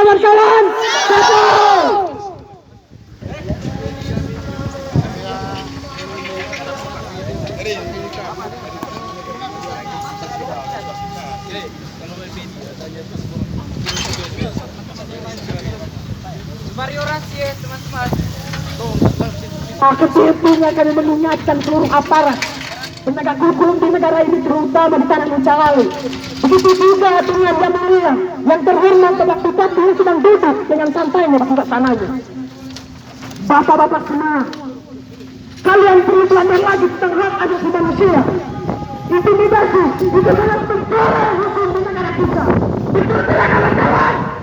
kawan-kawan. Satu. Mario Rahasia, teman-teman. Sesungguhnya kami mengingatkan seluruh aparat penegak hukum di negara ini, terutama di tanah Nusa Lalu. Begitu juga dengan jamaah yang terhormat Bapak Bupati yang sedang duduk dengan santainya di sananya. Bapak-bapak semua, kalian perlu belajar lagi tentang hak asasi manusia. Intimidasi itu sangat bersalah hukum di negara kita. Betul tidak kawan-kawan?